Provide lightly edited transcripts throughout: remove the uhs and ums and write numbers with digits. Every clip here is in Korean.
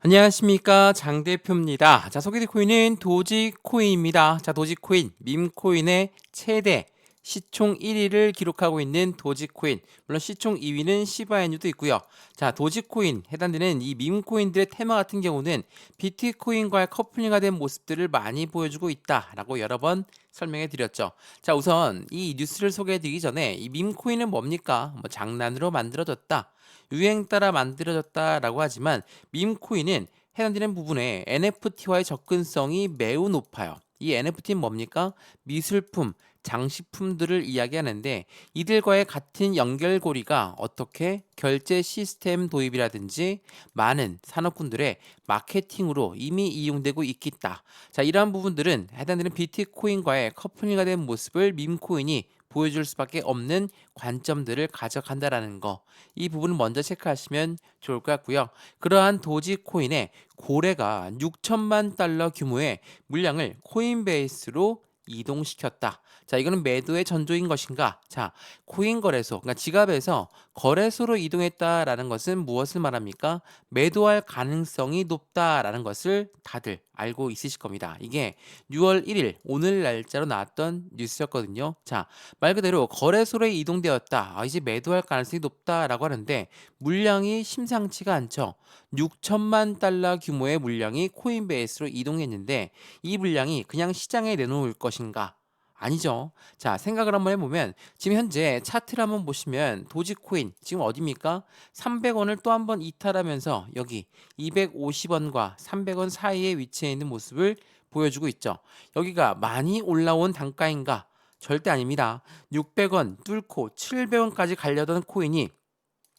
안녕하십니까, 장 대표입니다. 자, 소개될 코인은 도지코인입니다. 자, 도지코인, 밈코인의 최대 시총 1위를 기록하고 있는 도지코인. 물론 시총 2위는 시바이누도 있고요. 자, 도지코인 해당되는 이 밈코인들의 테마 같은 경우는 비트코인과의 커플링화 된 모습들을 많이 보여주고 있다라고 여러 번 설명해 드렸죠. 자, 우선 이 뉴스를 소개해 드리기 전에 이 밈코인은 뭡니까? 장난으로 만들어졌다, 유행 따라 만들어졌다라고 하지만 밈코인은 해당되는 부분에 NFT와의 접근성이 매우 높아요. 이 NFT는 뭡니까? 미술품, 장식품들을 이야기하는데 이들과의 같은 연결고리가 어떻게 결제 시스템 도입이라든지 많은 산업군들의 마케팅으로 이미 이용되고 있겠다. 자, 이러한 부분들은 해당되는 비트코인과의 커플링화 된 모습을 밈코인이 보여줄 수밖에 없는 관점들을 가져간다라는 거. 이 부분을 먼저 체크하시면 좋을 것 같고요. 그러한 도지코인의 고래가 6천만 달러 규모의 물량을 코인베이스로 이동시켰다. 자, 이거는 매도의 전조인 것인가? 자, 코인 거래소, 그러니까 지갑에서 거래소로 이동했다라는 것은 무엇을 말합니까? 매도할 가능성이 높다라는 것을 다들 알고 있으실 겁니다. 이게 6월 1일 오늘 날짜로 나왔던 뉴스였거든요. 자, 말 그대로 거래소로 이동되었다. 이제 매도할 가능성이 높다라고 하는데 물량이 심상치가 않죠. 6천만 달러 규모의 물량이 코인베이스로 이동했는데 이 물량이 그냥 시장에 내놓을 것인가? 아니죠. 자, 생각을 한번 해보면 지금 현재 차트를 한번 보시면 도지코인 지금 어디입니까? 300원을 또 한번 이탈하면서 여기 250원과 300원 사이에 위치해 있는 모습을 보여주고 있죠. 여기가 많이 올라온 단가인가? 절대 아닙니다. 600원 뚫고 700원까지 가려던 코인이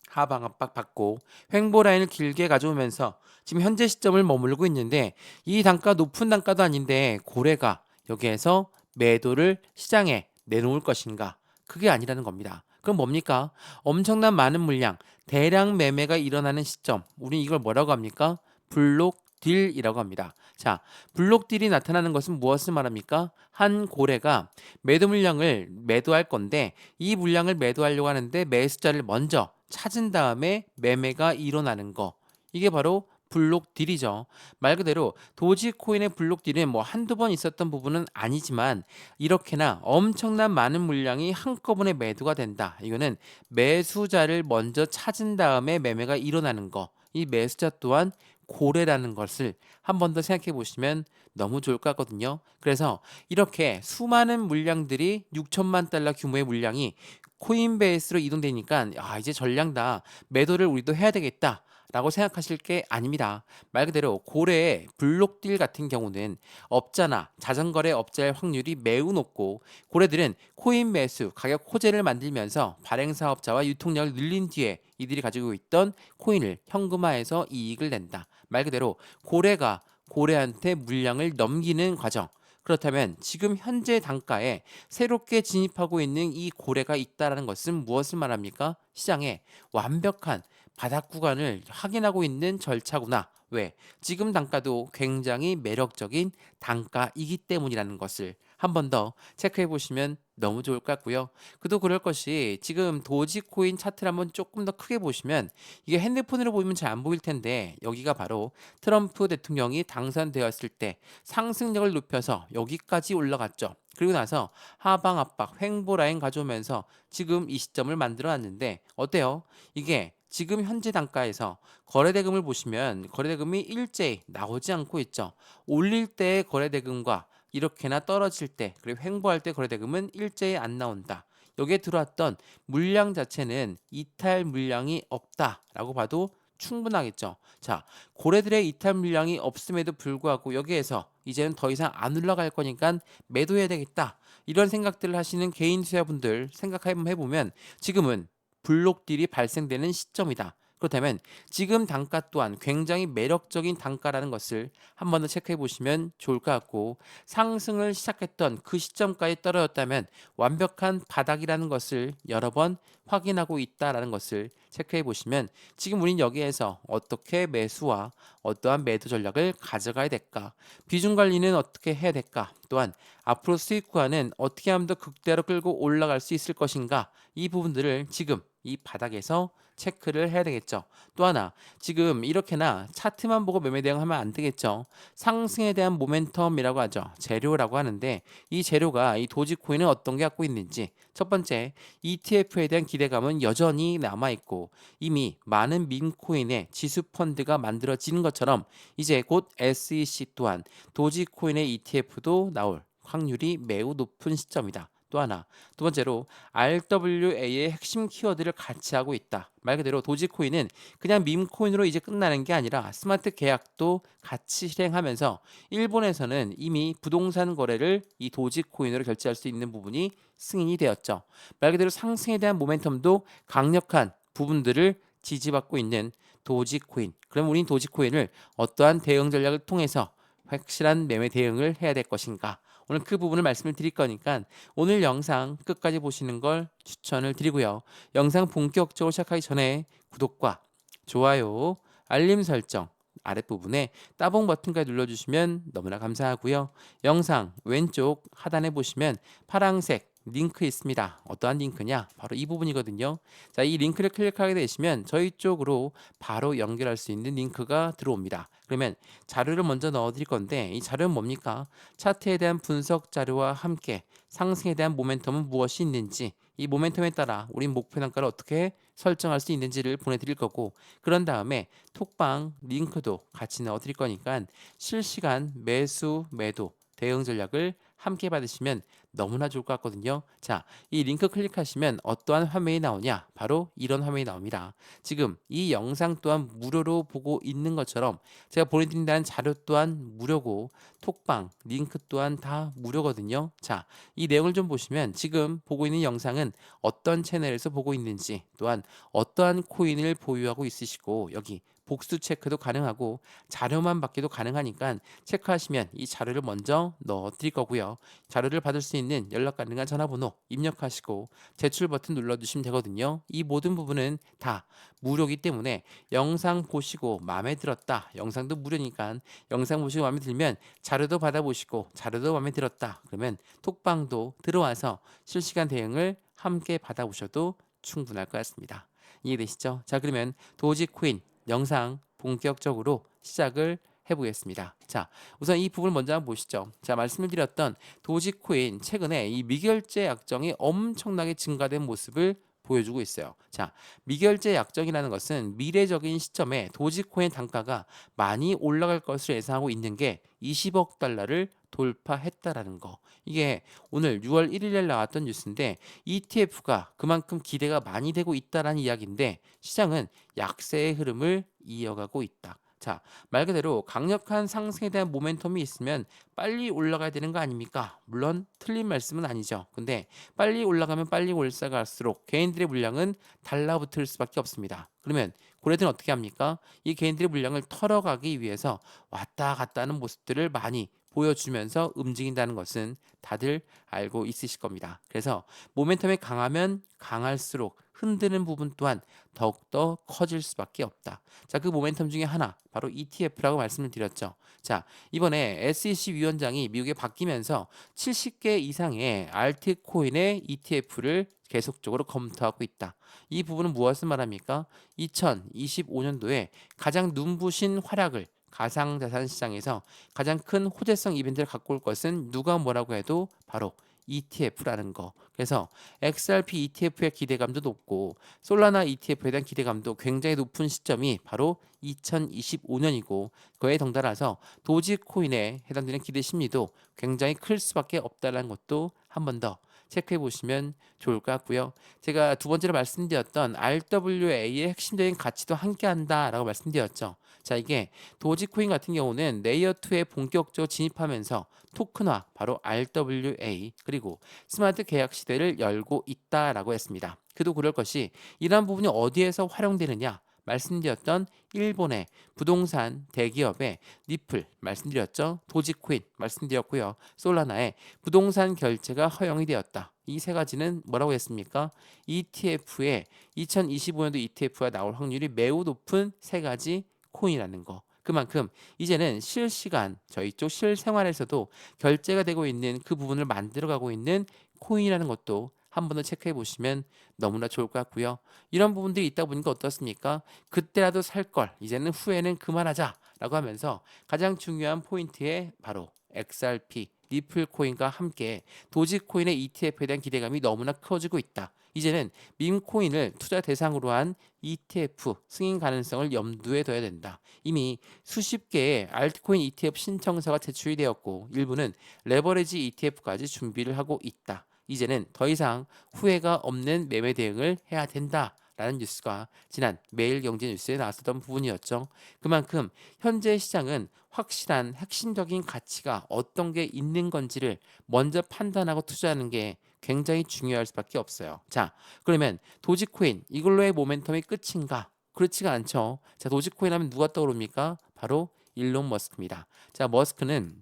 하방 압박 받고 횡보 라인을 길게 가져오면서 지금 현재 시점을 머물고 있는데 이 단가 높은 단가도 아닌데 고래가 여기에서 매도를 시장에 내놓을 것인가? 그게 아니라는 겁니다. 그럼 뭡니까? 엄청난 많은 물량, 대량 매매가 일어나는 시점. 우린 이걸 뭐라고 합니까? 블록 딜이라고 합니다. 자, 블록 딜이 나타나는 것은 무엇을 말합니까? 한 고래가 매도 물량을 매도할 건데 이 물량을 매도하려고 하는데 매수자를 먼저 찾은 다음에 매매가 일어나는 거. 이게 바로 블록 딜이죠. 말 그대로 도지코인의 블록 딜은 뭐 한두 번 있었던 부분은 아니지만 이렇게나 엄청난 많은 물량이 한꺼번에 매도가 된다. 이거는 매수자를 먼저 찾은 다음에 매매가 일어나는 거. 이 매수자 또한 고래라는 것을 한 번 더 생각해 보시면 너무 좋을 것 같거든요. 그래서 이렇게 수많은 물량들이 6천만 달러 규모의 물량이 코인베이스로 이동되니까 이제 전량다, 매도를 우리도 해야 되겠다 라고 생각하실 게 아닙니다. 말 그대로 고래의 블록딜 같은 경우는 업자나 자전거래 업자의 확률이 매우 높고 고래들은 코인 매수, 가격 호재를 만들면서 발행 사업자와 유통량을 늘린 뒤에 이들이 가지고 있던 코인을 현금화해서 이익을 낸다. 말 그대로 고래가 고래한테 물량을 넘기는 과정. 그렇다면 지금 현재 단가에 새롭게 진입하고 있는 이 고래가 있다라는 것은 무엇을 말합니까? 시장에 완벽한 바닥 구간을 확인하고 있는 절차구나. 왜? 지금 단가도 굉장히 매력적인 단가이기 때문이라는 것을 한 번 더 체크해 보시면 너무 좋을 것 같고요. 그도 그럴 것이 지금 도지코인 차트를 한번 조금 더 크게 보시면 이게 핸드폰으로 보면 잘 안 보일 텐데 여기가 바로 트럼프 대통령이 당선되었을 때 상승력을 높여서 여기까지 올라갔죠. 그리고 나서 하방 압박, 횡보 라인 가져오면서 지금 이 시점을 만들어 놨는데 어때요? 이게 지금 현재 단가에서 거래대금을 보시면 거래대금이 일제히 나오지 않고 있죠. 올릴 때의 거래대금과 이렇게나 떨어질 때 그리고 횡보할 때 거래대금은 일제히 안 나온다. 여기에 들어왔던 물량 자체는 이탈 물량이 없다라고 봐도 충분하겠죠. 자, 고래들의 이탈 물량이 없음에도 불구하고 여기에서 이제는 더 이상 안 올라갈 거니까 매도해야 되겠다. 이런 생각들을 하시는 개인 투자분들 생각해보면 지금은 블록딜이 발생되는 시점이다. 그렇다면 지금 단가 또한 굉장히 매력적인 단가라는 것을 한 번 더 체크해 보시면 좋을 것 같고 상승을 시작했던 그 시점까지 떨어졌다면 완벽한 바닥이라는 것을 여러 번 확인하고 있다라는 것을 체크해 보시면 지금 우린 여기에서 어떻게 매수와 어떠한 매도 전략을 가져가야 될까? 비중 관리는 어떻게 해야 될까? 또한 앞으로 수익 구간은 어떻게 하면 더 극대로 끌고 올라갈 수 있을 것인가? 이 부분들을 지금 이 바닥에서 체크를 해야 되겠죠. 또 하나, 지금 이렇게나 차트만 보고 매매 대응하면 안 되겠죠. 상승에 대한 모멘텀이라고 하죠. 재료라고 하는데 이 재료가 이 도지코인은 어떤 게 갖고 있는지, 첫 번째, ETF에 대한 기대감은 여전히 남아있고 이미 많은 밈코인의 지수 펀드가 만들어지는 것처럼 이제 곧 SEC 또한 도지코인의 ETF도 나올 확률이 매우 높은 시점이다. 또 하나, 두 번째로 RWA의 핵심 키워드를 같이 하고 있다. 말 그대로 도지코인은 그냥 밈코인으로 이제 끝나는 게 아니라 스마트 계약도 같이 실행하면서 일본에서는 이미 부동산 거래를 이 도지코인으로 결제할 수 있는 부분이 승인이 되었죠. 말 그대로 상승에 대한 모멘텀도 강력한 부분들을 지지받고 있는 도지코인. 그럼 우린 도지코인을 어떠한 대응 전략을 통해서 확실한 매매 대응을 해야 될 것인가? 오늘 그 부분을 말씀을 드릴 거니까 오늘 영상 끝까지 보시는 걸 추천을 드리고요. 영상 본격적으로 시작하기 전에 구독과 좋아요, 알림 설정 아랫부분에 따봉 버튼까지 눌러주시면 너무나 감사하고요. 영상 왼쪽 하단에 보시면 파란색 링크 있습니다. 어떠한 링크냐? 바로 이 부분이거든요. 자, 이 링크를 클릭하게 되시면 저희 쪽으로 바로 연결할 수 있는 링크가 들어옵니다. 그러면 자료를 먼저 넣어 드릴 건데 이 자료는 뭡니까? 차트에 대한 분석 자료와 함께 상승에 대한 모멘텀은 무엇이 있는지, 이 모멘텀에 따라 우린 목표 단가를 어떻게 설정할 수 있는지를 보내드릴 거고, 그런 다음에 톡방 링크도 같이 넣어 드릴 거니까 실시간 매수 매도 대응 전략을 함께 받으시면 너무나 좋을 것 같거든요. 자, 이 링크 클릭하시면 어떠한 화면이 나오냐? 바로 이런 화면이 나옵니다. 지금 이 영상 또한 무료로 보고 있는 것처럼 제가 보내드린다는 자료 또한 무료고 톡방 링크 또한 다 무료거든요. 자, 이 내용을 좀 보시면 지금 보고 있는 영상은 어떤 채널에서 보고 있는지, 또한 어떠한 코인을 보유하고 있으시고, 여기 복수 체크도 가능하고 자료만 받기도 가능하니까 체크하시면 이 자료를 먼저 넣어 드릴 거고요. 자료를 받을 수 있는 연락 가능한 전화번호 입력하시고 제출 버튼 눌러주시면 되거든요. 이 모든 부분은 다 무료이기 때문에 영상 보시고 마음에 들었다. 영상도 무료니까 영상 보시고 마음에 들면 자료도 받아보시고 자료도 마음에 들었다. 그러면 톡방도 들어와서 실시간 대응을 함께 받아보셔도 충분할 것 같습니다. 이해되시죠? 자, 그러면 도지코인 영상 본격적으로 시작을 해보겠습니다. 자, 우선 이 부분을 먼저 한번 보시죠. 자, 말씀을 드렸던 도지코인 최근에 이 미결제 약정이 엄청나게 증가된 모습을 보여주고 있어요. 자, 미결제 약정이라는 것은 미래적인 시점에 도지코인 단가가 많이 올라갈 것을 예상하고 있는 게 20억 달러를 돌파했다라는 거. 이게 오늘 6월 1일에 나왔던 뉴스인데 ETF가 그만큼 기대가 많이 되고 있다라는 이야기인데 시장은 약세의 흐름을 이어가고 있다. 자, 말 그대로 강력한 상승에 대한 모멘텀이 있으면 빨리 올라가야 되는 거 아닙니까? 물론 틀린 말씀은 아니죠. 근데 빨리 올라가면 빨리 올라갈수록 개인들의 물량은 달라붙을 수밖에 없습니다. 그러면 고래들은 어떻게 합니까? 이 개인들의 물량을 털어가기 위해서 왔다 갔다 하는 모습들을 많이 보여주면서 움직인다는 것은 다들 알고 있으실 겁니다. 그래서 모멘텀이 강하면 강할수록 흔드는 부분 또한 더욱더 커질 수밖에 없다. 자, 그 모멘텀 중에 하나 바로 ETF라고 말씀을 드렸죠. 자, 이번에 SEC 위원장이 미국에 바뀌면서 70개 이상의 알트코인의 ETF를 계속적으로 검토하고 있다. 이 부분은 무엇을 말합니까? 2025년도에 가장 눈부신 활약을 가상자산 시장에서 가장 큰 호재성 이벤트를 갖고 올 것은 누가 뭐라고 해도 바로 ETF라는 거. 그래서 XRP ETF의 기대감도 높고 솔라나 ETF에 대한 기대감도 굉장히 높은 시점이 바로 2025년이고 그에 덩달아서 도지코인에 해당되는 기대 심리도 굉장히 클 수밖에 없다는 것도 한 번 더 체크해 보시면 좋을 것 같고요. 제가 두 번째로 말씀드렸던 RWA의 핵심적인 가치도 함께 한다라고 말씀드렸죠. 자, 이게 도지코인 같은 경우는 레이어 2에 본격적으로 진입하면서 토큰화 바로 RWA 그리고 스마트 계약 시대를 열고 있다라고 했습니다. 그도 그럴 것이 이러한 부분이 어디에서 활용되느냐? 말씀드렸던 일본의 부동산 대기업의 니플 말씀드렸죠. 도지코인 말씀드렸고요. 솔라나의 부동산 결제가 허용이 되었다. 이 세 가지는 뭐라고 했습니까? ETF에 2025년도 ETF가 나올 확률이 매우 높은 세 가지 코인이라는 거. 그만큼 이제는 실시간 저희 쪽 실생활에서도 결제가 되고 있는 그 부분을 만들어가고 있는 코인이라는 것도 한 번 더 체크해 보시면 너무나 좋을 것 같고요. 이런 부분들이 있다 보니까 어떻습니까? 그때라도 살 걸 이제는 후회는 그만하자라고 하면서 가장 중요한 포인트에 바로 XRP 리플 코인과 함께 도지코인의 ETF에 대한 기대감이 너무나 커지고 있다. 이제는 밈 코인을 투자 대상으로 한 ETF 승인 가능성을 염두에 둬야 된다. 이미 수십 개의 알트코인 ETF 신청서가 제출이 되었고 일부는 레버리지 ETF까지 준비를 하고 있다. 이제는 더 이상 후회가 없는 매매 대응을 해야 된다. 라는 뉴스가 지난 매일경제 뉴스에 나왔었던 부분이었죠. 그만큼 현재 시장은 확실한 핵심적인 가치가 어떤 게 있는 건지를 먼저 판단하고 투자하는 게 굉장히 중요할 수밖에 없어요. 자, 그러면 도지코인 이걸로의 모멘텀이 끝인가? 그렇지가 않죠. 자, 도지코인 하면 누가 떠오릅니까? 바로 일론 머스크입니다. 자, 머스크는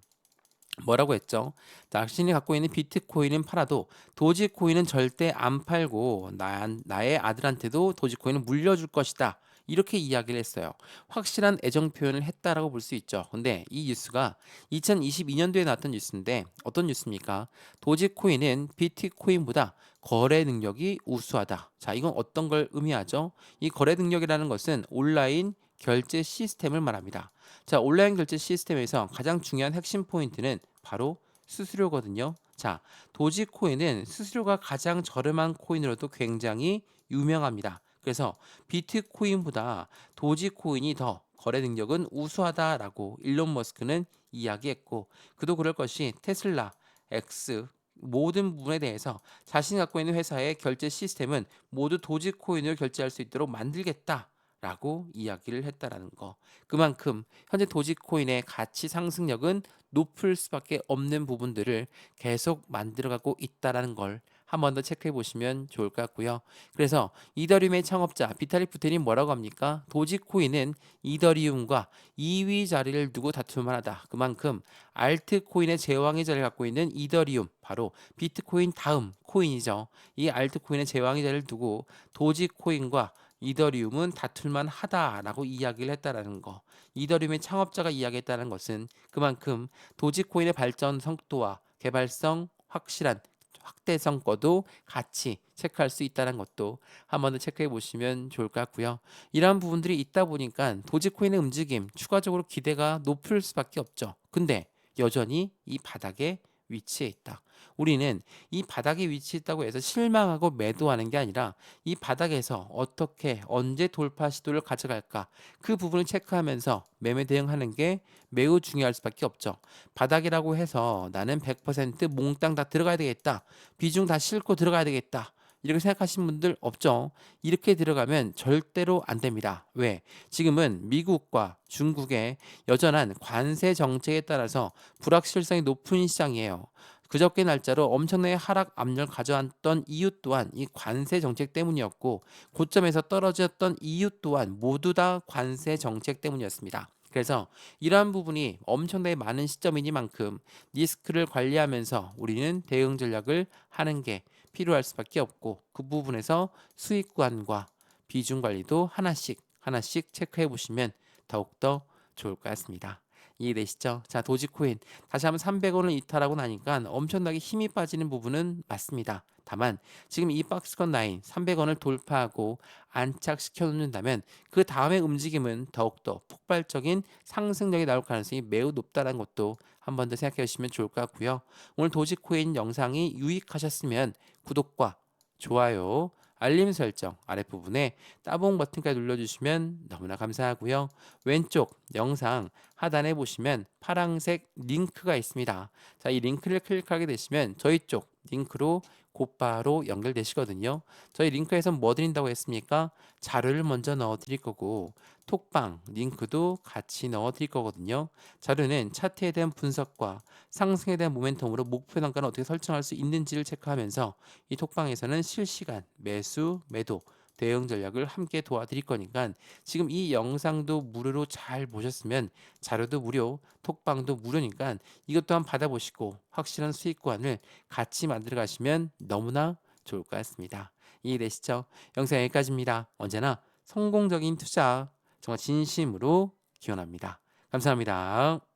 뭐라고 했죠? 자신이 갖고 있는 비트코인은 팔아도 도지코인은 절대 안 팔고 나의 아들한테도 도지코인을 물려줄 것이다. 이렇게 이야기를 했어요. 확실한 애정 표현을 했다라고 볼 수 있죠. 근데 이 뉴스가 2022년도에 나왔던 뉴스인데 어떤 뉴스입니까? 도지코인은 비트코인보다 거래 능력이 우수하다. 자, 이건 어떤 걸 의미하죠? 이 거래 능력이라는 것은 온라인 결제 시스템을 말합니다. 자, 온라인 결제 시스템에서 가장 중요한 핵심 포인트는 바로 수수료거든요. 자, 도지코인은 수수료가 가장 저렴한 코인으로도 굉장히 유명합니다. 그래서 비트코인보다 도지코인이 더 거래 능력은 우수하다라고 일론 머스크는 이야기했고 그도 그럴 것이 테슬라, X 모든 부분에 대해서 자신이 갖고 있는 회사의 결제 시스템은 모두 도지코인으로 결제할 수 있도록 만들겠다. 라고 이야기를 했다라는 거. 그만큼 현재 도지코인의 가치 상승력은 높을 수밖에 없는 부분들을 계속 만들어가고 있다라는 걸 한 번 더 체크해 보시면 좋을 것 같고요. 그래서 이더리움의 창업자 비탈릭 부테린이 뭐라고 합니까? 도지코인은 이더리움과 2위 자리를 두고 다툴만 하다. 그만큼 알트코인의 제왕의 자리를 갖고 있는 이더리움, 바로 비트코인 다음 코인이죠. 이 알트코인의 제왕의 자리를 두고 도지코인과 이더리움은 다툴만 하다라고 이야기를 했다라는 거. 이더리움의 창업자가 이야기했다는 것은 그만큼 도지코인의 발전 속도와 개발성, 확실한 확대성과도 같이 체크할 수 있다는 것도 한 번 더 체크해 보시면 좋을 것 같고요. 이러한 부분들이 있다 보니까 도지코인의 움직임 추가적으로 기대가 높을 수밖에 없죠. 근데 여전히 이 바닥에 위치해 있다. 우리는 이 바닥에 위치했다고 해서 실망하고 매도하는 게 아니라 이 바닥에서 어떻게 언제 돌파 시도를 가져갈까 그 부분을 체크하면서 매매 대응하는 게 매우 중요할 수밖에 없죠. 바닥이라고 해서 나는 100% 몽땅 다 들어가야 되겠다. 비중 다 싣고 들어가야 되겠다. 이렇게 생각하시는 분들 없죠. 이렇게 들어가면 절대로 안 됩니다. 왜? 지금은 미국과 중국의 여전한 관세 정책에 따라서 불확실성이 높은 시장이에요. 그저께 날짜로 엄청나게 하락 압력을 가져왔던 이유 또한 이 관세 정책 때문이었고 고점에서 떨어졌던 이유 또한 모두 다 관세 정책 때문이었습니다. 그래서 이러한 부분이 엄청나게 많은 시점이니만큼 리스크를 관리하면서 우리는 대응 전략을 하는 게 필요할 수밖에 없고 그 부분에서 수익 구간과 비중 관리도 하나씩 하나씩 체크해 보시면 더욱더 좋을 것 같습니다. 이해되시죠? 자, 도지코인 다시 한번 300원을 이탈하고 나니까 엄청나게 힘이 빠지는 부분은 맞습니다. 다만 지금 이 박스권 라인 300원을 돌파하고 안착시켜 놓는다면 그 다음의 움직임은 더욱더 폭발적인 상승력이 나올 가능성이 매우 높다는 것도 한 번 더 생각해 주시면 좋을 것 같고요. 오늘 도지코인 영상이 유익하셨으면 구독과 좋아요, 알림 설정 아랫부분에 따봉 버튼까지 눌러주시면 너무나 감사하고요. 왼쪽 영상 하단에 보시면 파란색 링크가 있습니다. 자, 이 링크를 클릭하게 되시면 저희 쪽 링크로 곧바로 연결되시거든요. 저희 링크에서 뭐 드린다고 했습니까? 자료를 먼저 넣어 드릴 거고 톡방 링크도 같이 넣어 드릴 거거든요. 자료는 차트에 대한 분석과 상승에 대한 모멘텀으로 목표 단가를 어떻게 설정할 수 있는지를 체크하면서 이 톡방에서는 실시간 매수, 매도, 대응 전략을 함께 도와드릴 거니까 지금 이 영상도 무료로 잘 보셨으면 자료도 무료, 톡방도 무료니까 이것 또한 받아보시고 확실한 수익관을 같이 만들어 가시면 너무나 좋을 것 같습니다. 이해되시죠? 영상 여기까지입니다. 언제나 성공적인 투자 정말 진심으로 기원합니다. 감사합니다.